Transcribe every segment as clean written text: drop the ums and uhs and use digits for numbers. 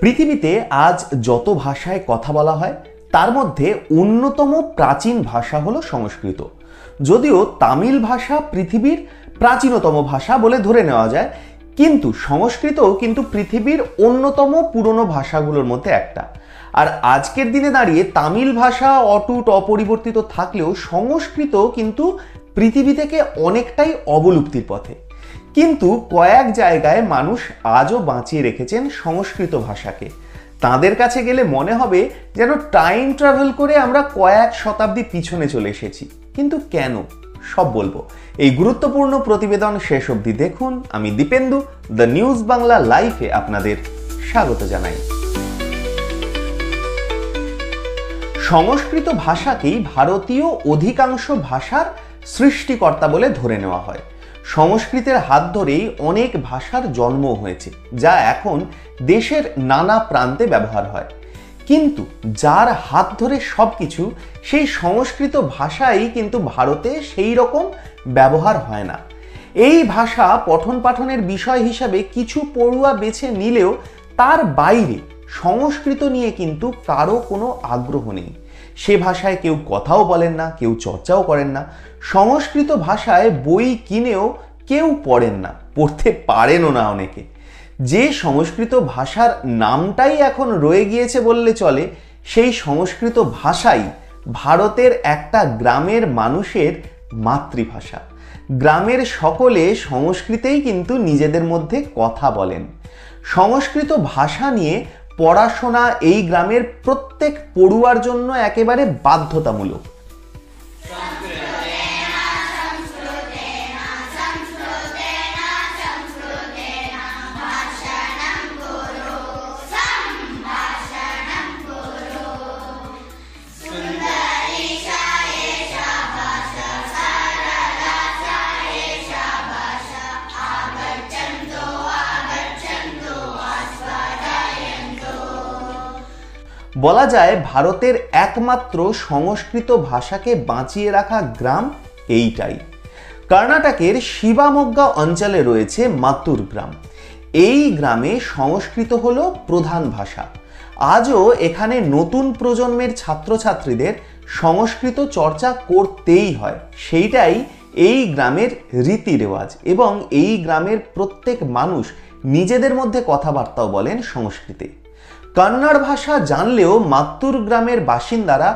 পৃথিবীতে আজ যত ভাষায় কথা বলা হয় তার মধ্যে অন্যতম প্রাচীন ভাষা হলো সংস্কৃত। যদিও তামিল ভাষা পৃথিবীর প্রাচীনতম ভাষা বলে ধরে নেওয়া যায়, কিন্তু সংস্কৃতও কিন্তু পৃথিবীর অন্যতম পুরনো ভাষাগুলোর মধ্যে একটা। আর আজকের দিনে দাঁড়িয়ে তামিল ভাষা অটুট অপরিবর্তিত থাকলেও সংস্কৃত কিন্তু পৃথিবী থেকে অনেকটাই অবলুপ্তির পথে। কিন্তু কয়েক জায়গায় মানুষ আজও বাঁচিয়ে রেখেছেন সংস্কৃত ভাষাকে। তাদের কাছে গেলে মনে হবে যেন টাইম ট্রাভেল করে আমরা কয়েক শতাব্দী পিছনে চলে এসেছি। কিন্তু কেন, সব বলবো এই গুরুত্বপূর্ণ প্রতিবেদন শেষ অবধি দেখুন। আমি দীপেন্দু, দ্য নিউজ বাংলা লাইভে আপনাদের স্বাগত জানাই। সংস্কৃত ভাষাকেই ভারতীয় অধিকাংশ ভাষার সৃষ্টিকর্তা বলে ধরে নেওয়া হয়। সংস্কৃতের হাত ধরেই অনেক ভাষার জন্ম হয়েছে, যা এখন দেশের নানা প্রান্তে ব্যবহার হয়। কিন্তু যার হাত ধরে সবকিছু, সেই সংস্কৃত ভাষাই কিন্তু ভারতে সেই রকম ব্যবহার হয় না। এই ভাষা পঠন পাঠনের বিষয় হিসাবে কিছু পড়ুয়া বেছে নিলেও তার বাইরে সংস্কৃত নিয়ে কিন্তু কারো কোনো আগ্রহ নেই। সে ভাষায় কেউ কথাও বলেন না, কেউ চর্চাও করেন না। সংস্কৃত ভাষায় বই কিনেও কেউ পড়েন না, পড়তে পারেনও না অনেকে। যে সংস্কৃত ভাষার নামটাই এখন রয়ে গিয়েছে বললে চলে, সেই সংস্কৃত ভাষাই ভারতের একটা গ্রামের মানুষের মাতৃভাষা। গ্রামের সকলে সংস্কৃতেই কিন্তু নিজেদের মধ্যে কথা বলেন। সংস্কৃত ভাষা নিয়ে পড়াশোনা এই গ্রামের প্রত্যেক পড়ুয়ার জন্য একেবারে বাধ্যতামূলক। বলা যায় ভারতের একমাত্র সংস্কৃত ভাষাকে বাঁচিয়ে রাখা গ্রাম এইটাই। কর্ণাটকের শিবামোগ্গা অঞ্চলে রয়েছে মাত্তুর গ্রাম। এই গ্রামে সংস্কৃত হলো প্রধান ভাষা। আজও এখানে নতুন প্রজন্মের ছাত্রছাত্রীদের সংস্কৃত চর্চা করতেই হয়। সেইটাই এই গ্রামের রীতি রেওয়াজ, এবং এই গ্রামের প্রত্যেক মানুষ নিজেদের মধ্যে কথাবার্তাও বলেন সংস্কৃতে। কন্নড় ভাষা জানলেও মাত্তুর গ্রামের বাসিন্দারা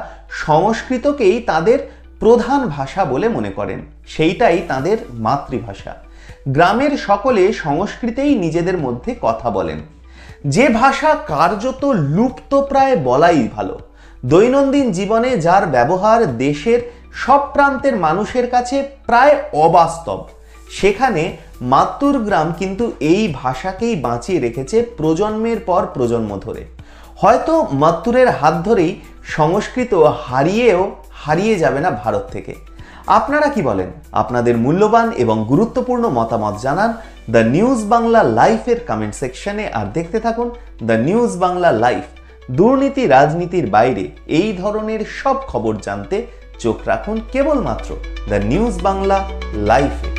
সংস্কৃতকেই তাদের প্রধান ভাষা বলে মনে করেন। সেইটাই তাদের মাতৃভাষা। গ্রামের সকলে সংস্কৃতেই নিজেদের মধ্যে কথা বলেন, যে ভাষা কার্যত লুপ্তপ্রায় বলাই ভালো। দৈনন্দিন জীবনে যার ব্যবহার দেশের সব প্রান্তের মানুষের কাছে প্রায় অবাস্তব, সেখানে মাত্তুর গ্রাম কিন্তু এই ভাষাকেই বাঁচিয়ে রেখেছে প্রজন্মের পর প্রজন্ম ধরে। হয়তো মাত্তুরের হাত ধরেই সংস্কৃত হারিয়ে যাবে না ভারত থেকে। আপনারা কি বলেন? আপনাদের মূল্যবান এবং গুরুত্বপূর্ণ মতামত জানান দ্য নিউজ বাংলা লাইফের কমেন্ট সেকশনে। আর দেখতে থাকুন দ্য নিউজ বাংলা লাইফ। দুর্নীতি রাজনীতির বাইরে এই ধরনের সব খবর জানতে চোখ রাখুন কেবলমাত্র দ্য নিউজ বাংলা লাইফে।